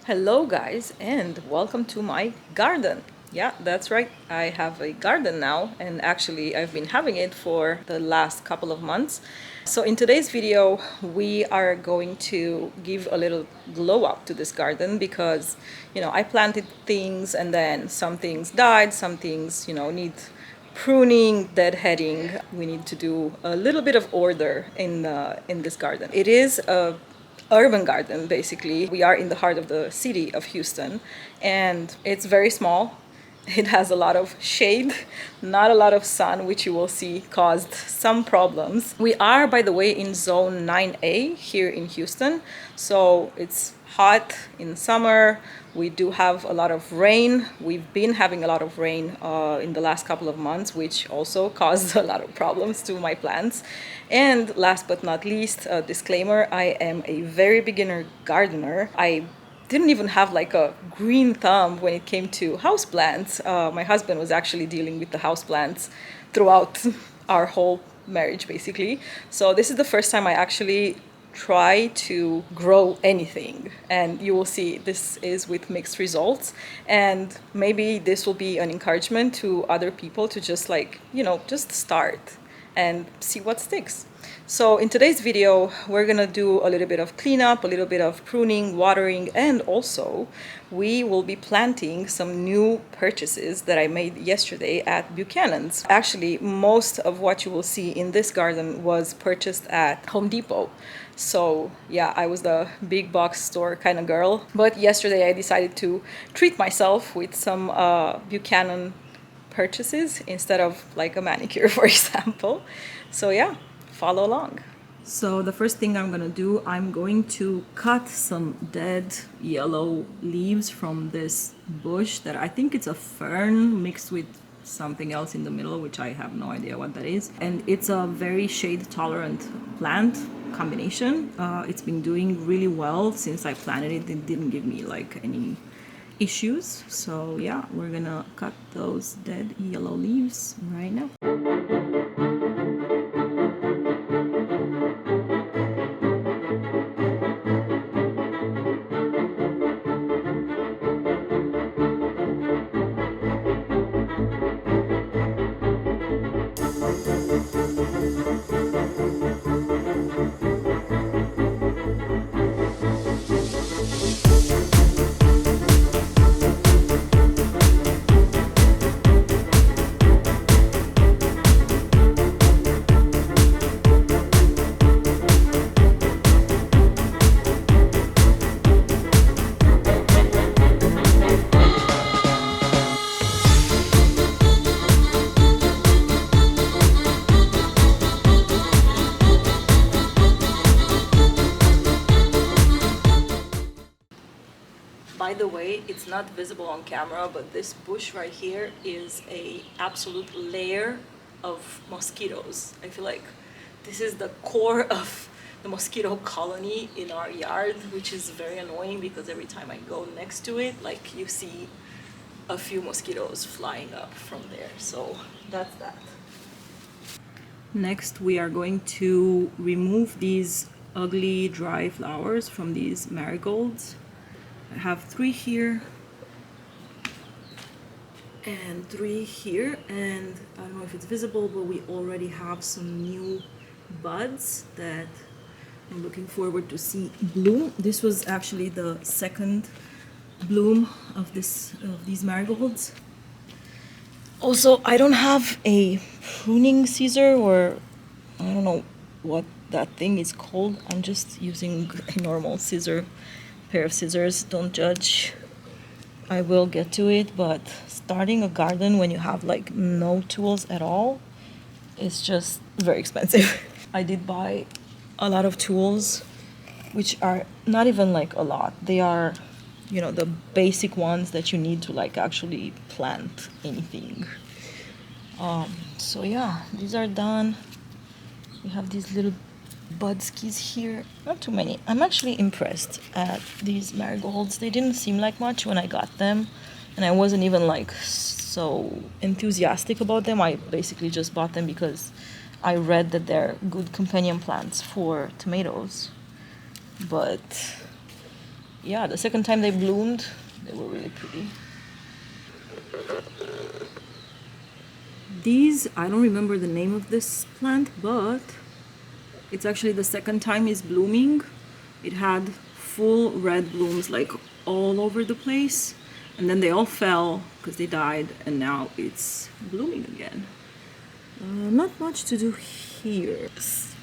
Hello guys and welcome to my garden. Yeah, that's right. I have a garden now and actually I've been having it for the last couple of months. So in today's video, we are going to give a little glow up to this garden because, I planted things and then some things died, some things, need pruning, deadheading. We need to do a little bit of order in this garden. It is a urban garden. Basically, we are in the heart of the city of Houston and it's very small. It has a lot of shade, not a lot of sun, which you will see caused some problems. We are, by the way, in zone 9A here in Houston, so it's hot in summer. We do have a lot of rain. We've been having a lot of rain in the last couple of months, which also caused a lot of problems to my plants. And last but not least, a disclaimer, I am a very beginner gardener. I didn't even have like a green thumb when it came to houseplants. My husband was actually dealing with the houseplants throughout our whole marriage, basically. So this is the first time I actually try to grow anything, and you will see this is with mixed results, and maybe this will be an encouragement to other people to just just start and see what sticks. So in today's video, we're gonna do a little bit of cleanup, a little bit of pruning, watering, and also we will be planting some new purchases that I made yesterday at Buchanan's. Actually, most of what you will see in this garden was purchased at Home Depot. So yeah, I was the big box store kind of girl. But yesterday I decided to treat myself with some Buchanan purchases instead of like a manicure, for example. So yeah, follow along. So the first thing I'm gonna do, I'm going to cut some dead yellow leaves from this bush that I think it's a fern mixed with something else in the middle, which I have no idea what that is. And it's a very shade tolerant plant combination. It's been doing really well since I planted it. It didn't give me like any issues. So yeah, we're gonna cut those dead yellow leaves right now. By the way, it's not visible on camera, but this bush right here is a absolute lair of mosquitoes. I feel like this is the core of the mosquito colony in our yard, which is very annoying because every time I go next to it, like you see a few mosquitoes flying up from there. So that's that. Next, we are going to remove these ugly dry flowers from these marigolds. I have 3 here and 3 here, and I don't know if it's visible, but we already have some new buds that I'm looking forward to see bloom. This was actually the second bloom of these marigolds. Also, I don't have a pruning scissor, or I don't know what that thing is called. I'm just using a normal pair of scissors. Don't judge. I will get to it, but starting a garden when you have like no tools at all is just very expensive. I did buy a lot of tools, which are not even like a lot. They are, the basic ones that you need to like actually plant anything. So yeah, these are done. We have these little budskis here, not too many. I'm actually impressed at these marigolds. They didn't seem like much when I got them, and I wasn't even like so enthusiastic about them. I basically just bought them because I read that they're good companion plants for tomatoes. But yeah, the second time they bloomed, they were really pretty. These, I don't remember the name of this plant, but it's actually the second time it's blooming. It had full red blooms like all over the place, and then they all fell because they died, and now it's blooming again. Not much to do here. This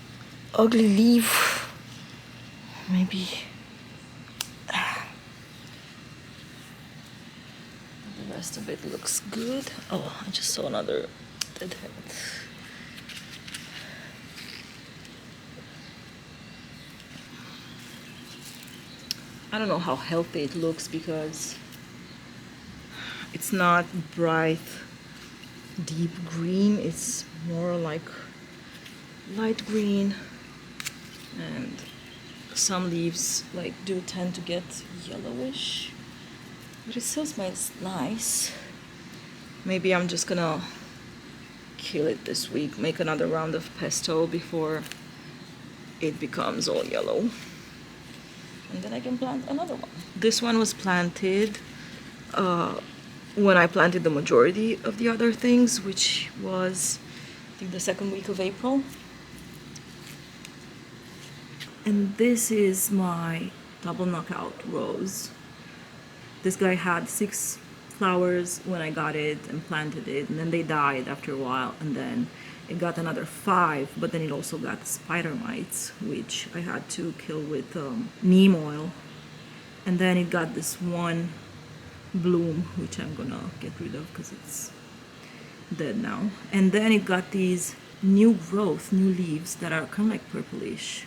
ugly leaf, maybe. The rest of it looks good. Oh, I just saw another dead head. I don't know how healthy it looks because it's not bright deep green, it's more like light green, and some leaves like do tend to get yellowish, but it still smells nice. Maybe I'm just gonna kill it this week, make another round of pesto before it becomes all yellow, and then I can plant another one. This one was planted when I planted the majority of the other things, which was I think the second week of April. And this is my double knockout rose. This guy had 6 flowers when I got it and planted it, and then they died after a while, and then it got another 5, but then it also got spider mites, which I had to kill with neem oil. And then it got this one bloom, which I'm gonna get rid of because it's dead now. And then it got these new growth, new leaves that are kind of like purplish.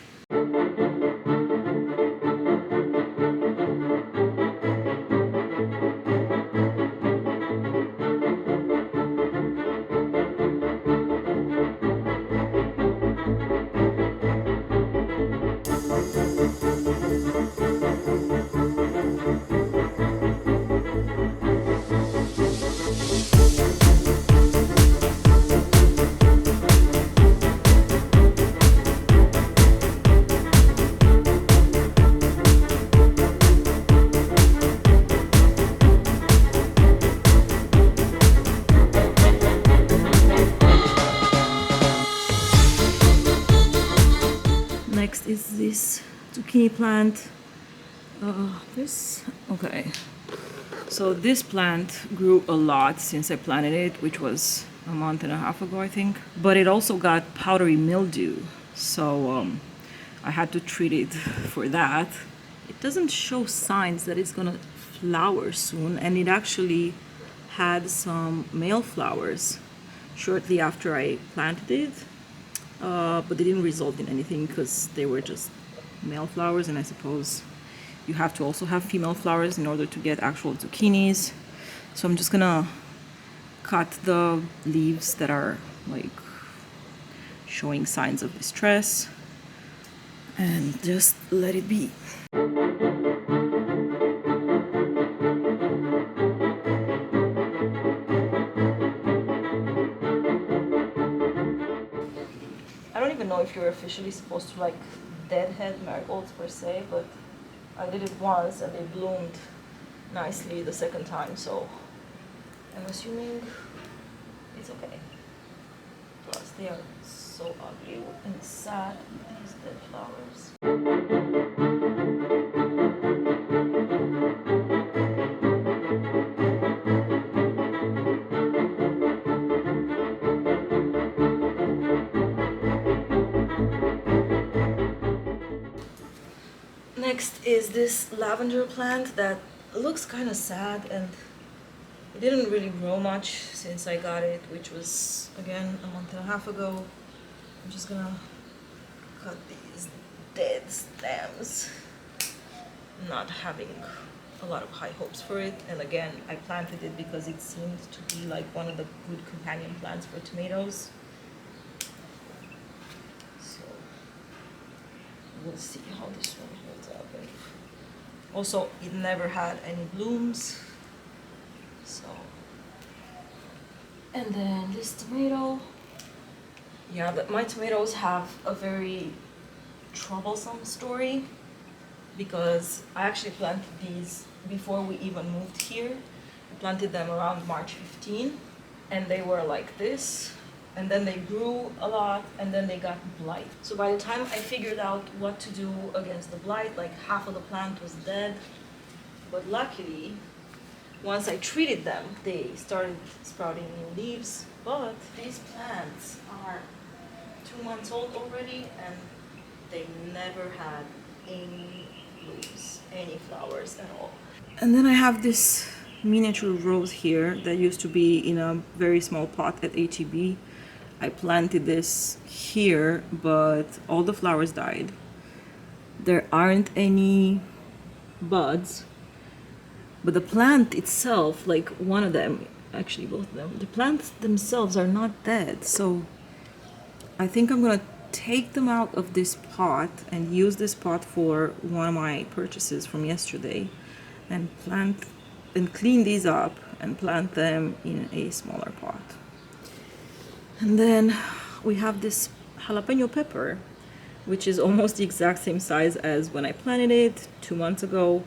Next is this zucchini plant. So this plant grew a lot since I planted it, which was a month and a half ago, I think. But it also got powdery mildew, so I had to treat it for that. It doesn't show signs that it's gonna flower soon, and it actually had some male flowers shortly after I planted it. But they didn't result in anything because they were just male flowers, and I suppose you have to also have female flowers in order to get actual zucchinis. So I'm just gonna cut the leaves that are like showing signs of distress and just let it be. I don't even know if you're officially supposed to like deadhead marigolds per se, but I did it once and they bloomed nicely the second time, so I'm assuming it's okay. Plus they are so ugly and sad, these dead flowers. Next is this lavender plant that looks kind of sad, and it didn't really grow much since I got it, which was again a month and a half ago. I'm just gonna cut these dead stems, not having a lot of high hopes for it. And again, I planted it because it seemed to be like one of the good companion plants for tomatoes. We'll see how this one holds up. And also, it never had any blooms. So, and then this tomato. Yeah, my tomatoes have a very troublesome story. because I actually planted these before we even moved here. I planted them around March 15, and they were like this, and then they grew a lot, and then they got blight. So by the time I figured out what to do against the blight, like half of the plant was dead. But luckily, once I treated them, they started sprouting new leaves. But these plants are 2 months old already, and they never had any blooms, any flowers at all. And then I have this miniature rose here that used to be in a very small pot at HEB. I planted this here, but all the flowers died. There aren't any buds, but the plant itself, like one of them, actually both of them, the plants themselves are not dead. So I think I'm gonna take them out of this pot and use this pot for one of my purchases from yesterday, and plant and clean these up and plant them in a smaller pot. And then we have this jalapeno pepper, which is almost the exact same size as when I planted it 2 months ago.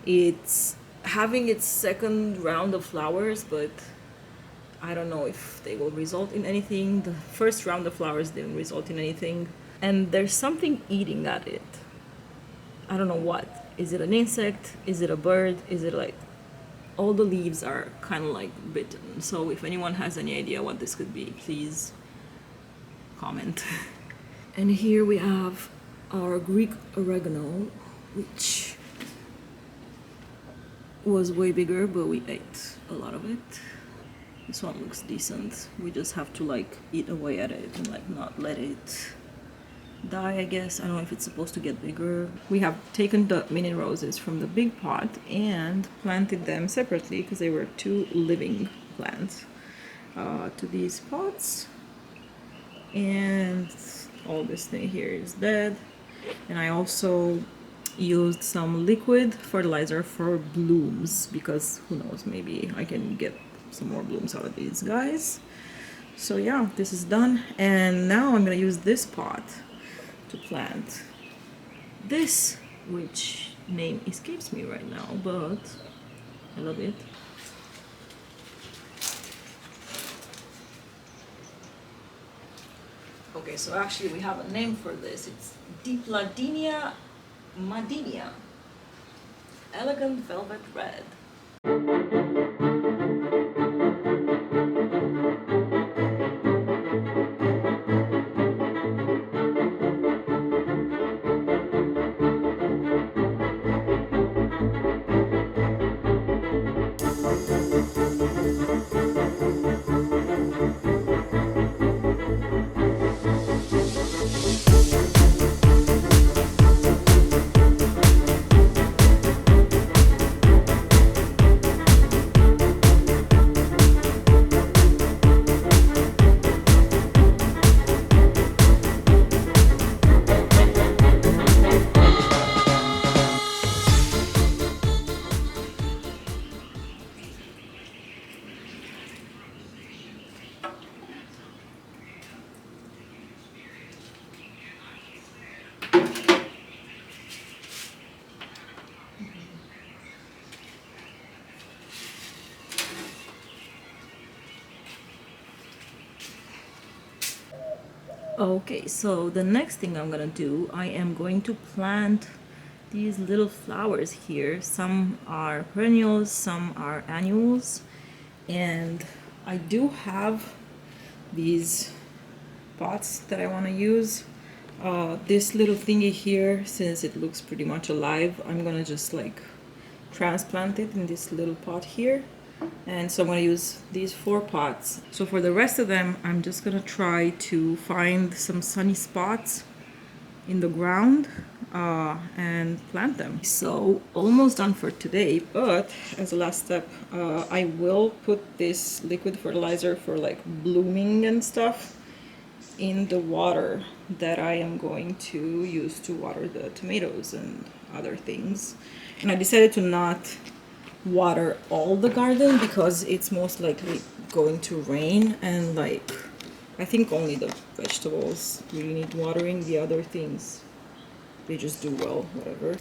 It's having its second round of flowers, but I don't know if they will result in anything. The first round of flowers didn't result in anything. And there's something eating at it. I don't know what. Is it an insect? Is it a bird? Is it like... all the leaves are kind of like bitten. So if anyone has any idea what this could be, please comment. And here we have our Greek oregano, which was way bigger, but we ate a lot of it. This one looks decent. We just have to like eat away at it and like not let it die, I guess. I don't know if it's supposed to get bigger. We have taken the mini roses from the big pot and planted them separately because they were two living plants to these pots. And all this thing here is dead. And I also used some liquid fertilizer for blooms, because who knows, maybe I can get some more blooms out of these guys. So yeah, this is done, and now I'm gonna use this pot to plant this, which name escapes me right now, but I love it. Okay, so actually we have a name for this. It's Dipladenia Madinia, elegant velvet red. Okay, so the next thing I'm gonna do, I am going to plant these little flowers here. Some are perennials, some are annuals, and I do have these pots that I want to use. This little thingy here, since it looks pretty much alive, I'm gonna just like transplant it in this little pot here. And so I'm going to use these 4 pots. So for the rest of them, I'm just going to try to find some sunny spots in the ground and plant them. So almost done for today, but as a last step, I will put this liquid fertilizer for like blooming and stuff in the water that I am going to use to water the tomatoes and other things. And I decided to not water all the garden because it's most likely going to rain, and like I think only the vegetables really need watering. The other things they just do well, whatever.